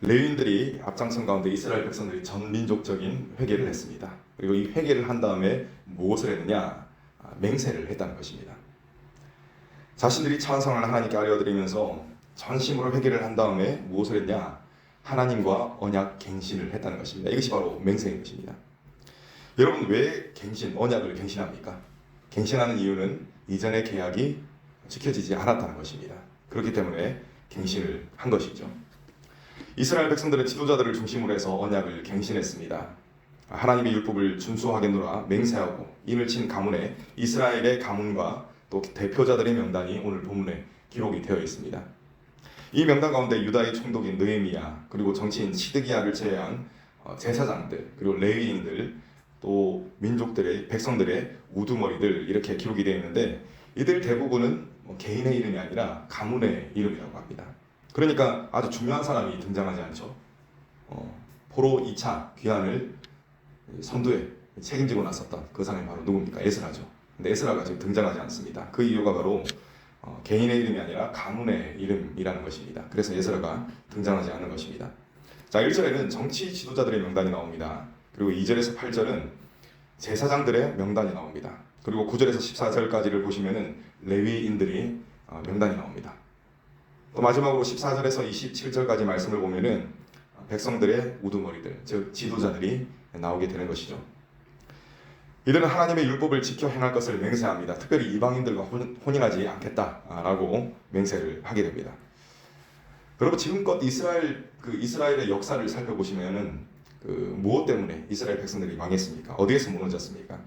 레위인들이 앞장선 가운데 이스라엘 백성들이 전민족적인 회개를 했습니다. 그리고 이 회개를 한 다음에 무엇을 했느냐? 맹세를 했다는 것입니다. 자신들이 찬성을 하나님께 알려드리면서 전심으로 회개를 한 다음에 무엇을 했냐? 하나님과 언약 갱신을 했다는 것입니다. 이것이 바로 맹세인 것입니다. 여러분, 왜 언약을 갱신합니까? 갱신하는 이유는 이전의 계약이 지켜지지 않았다는 것입니다. 그렇기 때문에 갱신을 한 것이죠. 이스라엘 백성들은 지도자들을 중심으로 해서 언약을 갱신했습니다. 하나님의 율법을 준수하겠노라 맹세하고 인을 친 가문에 이스라엘의 가문과 또 대표자들의 명단이 오늘 본문에 기록이 되어 있습니다. 이 명단 가운데 유다의 총독인 느헤미야, 그리고 정치인 시드기야를 제외한 제사장들, 그리고 레위인들, 또 민족들의 백성들의 우두머리들, 이렇게 기록이 되어 있는데, 이들 대부분은 개인의 이름이 아니라 가문의 이름이라고 합니다. 그러니까 아주 중요한 사람이 등장하지 않죠. 포로 2차 귀환을 선두에 책임지고 나섰던 그 사람이 바로 누굽니까? 에스라죠. 근데 에스라가 지금 등장하지 않습니다. 그 이유가 바로 개인의 이름이 아니라 가문의 이름이라는 것입니다. 그래서 에스라가 등장하지 않는 것입니다. 자, 1절에는 정치 지도자들의 명단이 나옵니다. 그리고 2절에서 8절은 제사장들의 명단이 나옵니다. 그리고 9절에서 14절까지를 보시면은 레위인들이 명단이 나옵니다. 또 마지막으로 14절에서 27절까지 말씀을 보면은 백성들의 우두머리들, 즉 지도자들이 나오게 되는 것이죠. 이들은 하나님의 율법을 지켜 행할 것을 맹세합니다. 특별히 이방인들과 혼인하지 않겠다라고 맹세를 하게 됩니다. 여러분, 지금껏 이스라엘의 역사를 살펴보시면은 무엇 때문에 이스라엘 백성들이 망했습니까? 어디에서 무너졌습니까?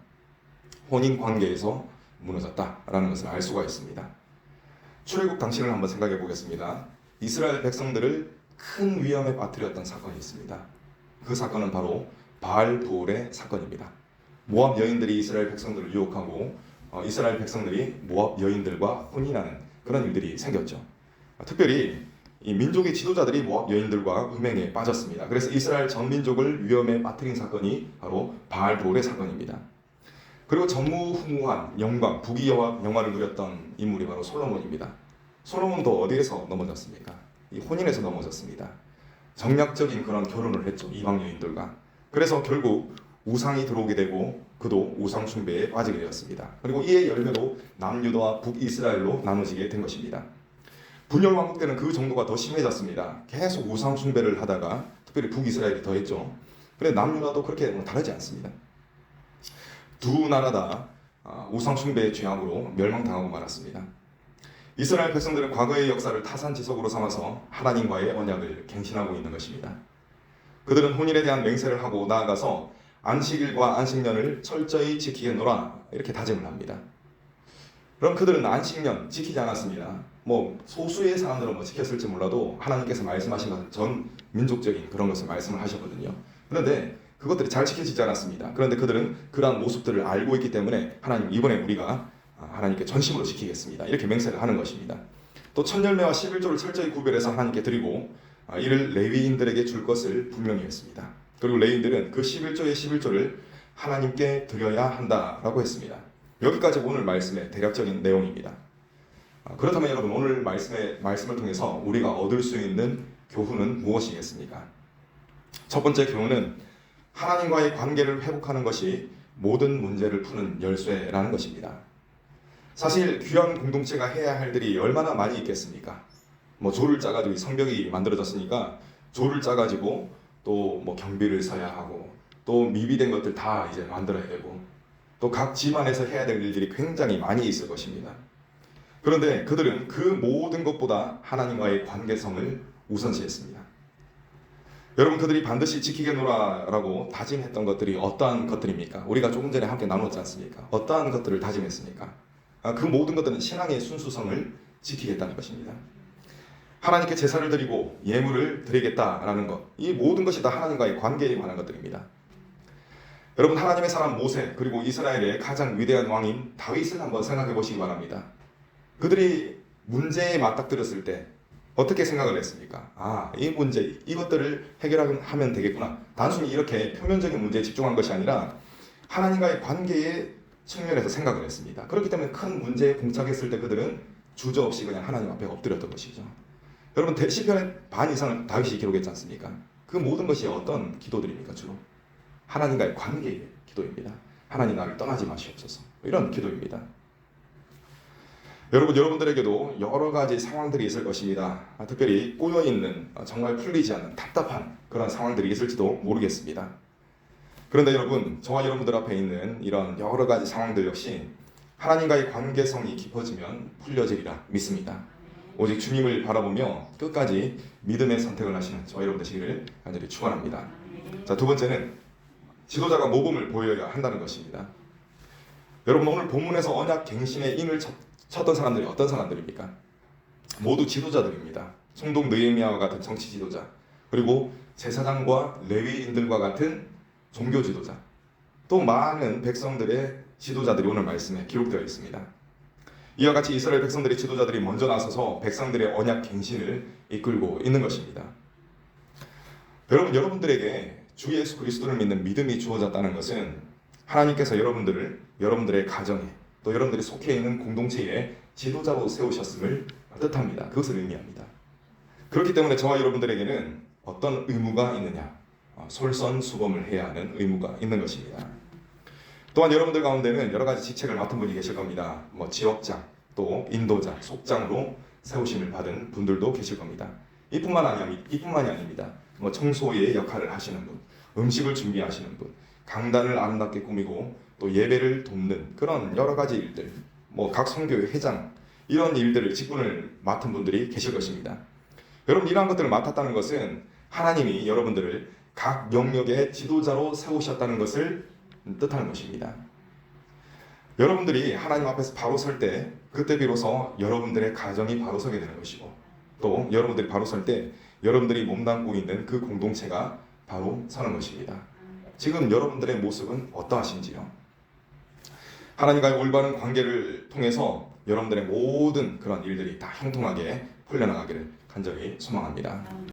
혼인 관계에서 무너졌다라는 것을 알 수가 있습니다. 출애굽 당시를 한번 생각해 보겠습니다. 이스라엘 백성들을 큰 위험에 빠뜨렸던 사건이 있습니다. 그 사건은 바로 바알부올의 사건입니다. 모압 여인들이 이스라엘 백성들을 유혹하고 이스라엘 백성들이 모압 여인들과 혼인하는 그런 일들이 생겼죠. 특별히 이 민족의 지도자들이 모압 여인들과 음행에 빠졌습니다. 그래서 이스라엘 전 민족을 위험에 빠뜨린 사건이 바로 바알부올의 사건입니다. 그리고 전무후무한 영광, 부귀영화를 누렸던 인물이 바로 솔로몬입니다. 솔로몬도 어디에서 넘어졌습니까? 이 혼인에서 넘어졌습니다. 정략적인 그런 결혼을 했죠, 이방 여인들과. 그래서 결국 우상이 들어오게 되고 그도 우상 숭배에 빠지게 되었습니다. 그리고 이의 열매로 남유다와 북이스라엘로 나눠지게 된 것입니다. 분열 왕국 때는 그 정도가 더 심해졌습니다. 계속 우상 숭배를 하다가 특별히 북이스라엘이 더 했죠. 그런데 남유다도 그렇게 다르지 않습니다. 두 나라 다 우상 숭배의 죄악으로 멸망당하고 말았습니다. 이스라엘 백성들은 과거의 역사를 타산지석으로 삼아서 하나님과의 언약을 갱신하고 있는 것입니다. 그들은 혼인에 대한 맹세를 하고 나아가서 안식일과 안식년을 철저히 지키겠노라 이렇게 다짐을 합니다. 그럼 그들은 안식년 지키지 않았습니다. 소수의 사람들은 지켰을지 몰라도 하나님께서 말씀하신 것은 전 민족적인 그런 것을 말씀을 하셨거든요. 그런데 그것들이 잘 지켜지지 않았습니다. 그런데 그들은 그러한 모습들을 알고 있기 때문에 하나님, 이번에 우리가 하나님께 전심으로 지키겠습니다, 이렇게 맹세를 하는 것입니다. 또 첫열매와 11조를 철저히 구별해서 하나님께 드리고 이를 레위인들에게 줄 것을 분명히 했습니다. 그리고 레위인들은 그 11조의 11조를 하나님께 드려야 한다라고 했습니다. 여기까지 오늘 말씀의 대략적인 내용입니다. 그렇다면 여러분, 오늘 말씀을 통해서 우리가 얻을 수 있는 교훈은 무엇이겠습니까? 첫 번째 교훈은 하나님과의 관계를 회복하는 것이 모든 문제를 푸는 열쇠라는 것입니다. 사실 귀한 공동체가 해야 할 일이 얼마나 많이 있겠습니까? 조를 짜가지고 성벽이 만들어졌으니까 조를 짜가지고 또 경비를 서야 하고 또 미비된 것들 다 이제 만들어야 되고 또 각 집안에서 해야 될 일들이 굉장히 많이 있을 것입니다. 그런데 그들은 그 모든 것보다 하나님과의 관계성을 우선시했습니다. 여러분, 그들이 반드시 지키겠노라라고 다짐했던 것들이 어떠한 것들입니까? 우리가 조금 전에 함께 나눴지 않습니까? 어떠한 것들을 다짐했습니까? 그 모든 것들은 신앙의 순수성을 지키겠다는 것입니다. 하나님께 제사를 드리고 예물을 드리겠다라는 것, 이 모든 것이 다 하나님과의 관계에 관한 것들입니다. 여러분, 하나님의 사람 모세, 그리고 이스라엘의 가장 위대한 왕인 다윗을 한번 생각해 보시기 바랍니다. 그들이 문제에 맞닥뜨렸을 때 어떻게 생각을 했습니까? 이 문제, 이것들을 해결하면 되겠구나. 단순히 이렇게 표면적인 문제에 집중한 것이 아니라 하나님과의 관계의 측면에서 생각을 했습니다. 그렇기 때문에 큰 문제에 봉착했을 때 그들은 주저없이 그냥 하나님 앞에 엎드렸던 것이죠. 여러분 시편의 반 이상을 다윗이 기록했지 않습니까? 그 모든 것이 어떤 기도들입니까? 주로 하나님과의 관계의 기도입니다. 하나님 나를 떠나지 마시옵소서, 이런 기도입니다. 여러분들에게도 여러 가지 상황들이 있을 것입니다. 특별히 꼬여있는, 정말 풀리지 않는 답답한 그런 상황들이 있을지도 모르겠습니다. 그런데 여러분, 저와 여러분들 앞에 있는 이런 여러 가지 상황들 역시 하나님과의 관계성이 깊어지면 풀려지리라 믿습니다. 오직 주님을 바라보며 끝까지 믿음의 선택을 하시는 저와 여러분 되시기를 간절히 축원합니다. 자, 두 번째는 지도자가 모범을 보여야 한다는 것입니다. 여러분, 오늘 본문에서 언약 갱신의 인을 쳤던 사람들이 어떤 사람들입니까? 모두 지도자들입니다. 총독 느헤미야와 같은 정치 지도자, 그리고 제사장과 레위인들과 같은 종교 지도자, 또 많은 백성들의 지도자들이 오늘 말씀에 기록되어 있습니다. 이와 같이 이스라엘 백성들의 지도자들이 먼저 나서서 백성들의 언약 갱신을 이끌고 있는 것입니다. 여러분들에게 주 예수 그리스도를 믿는 믿음이 주어졌다는 것은 하나님께서 여러분들의 가정에, 또 여러분들이 속해 있는 공동체에 지도자로 세우셨음을 뜻합니다. 그것을 의미합니다. 그렇기 때문에 저와 여러분들에게는 어떤 의무가 있느냐? 솔선수범을 해야 하는 의무가 있는 것입니다. 또한 여러분들 가운데는 여러 가지 직책을 맡은 분이 계실 겁니다. 지역장, 또 인도자, 속장으로 세우심을 받은 분들도 계실 겁니다. 이뿐만이 아닙니다. 청소의 역할을 하시는 분, 음식을 준비하시는 분, 강단을 아름답게 꾸미고 또 예배를 돕는 그런 여러 가지 일들, 각 선교회 회장, 이런 일들을 직분을 맡은 분들이 계실 것입니다. 여러분, 이러한 것들을 맡았다는 것은 하나님이 여러분들을 각 영역의 지도자로 세우셨다는 것을 뜻하는 것입니다. 여러분들이 하나님 앞에서 바로 설 때, 그때 비로소 여러분들의 가정이 바로 서게 되는 것이고, 또 여러분들이 바로 설 때 여러분들이 몸담고 있는 그 공동체가 바로 서는 것입니다. 지금 여러분들의 모습은 어떠하신지요? 하나님과의 올바른 관계를 통해서 여러분들의 모든 그런 일들이 다 형통하게 풀려나가기를 간절히 소망합니다.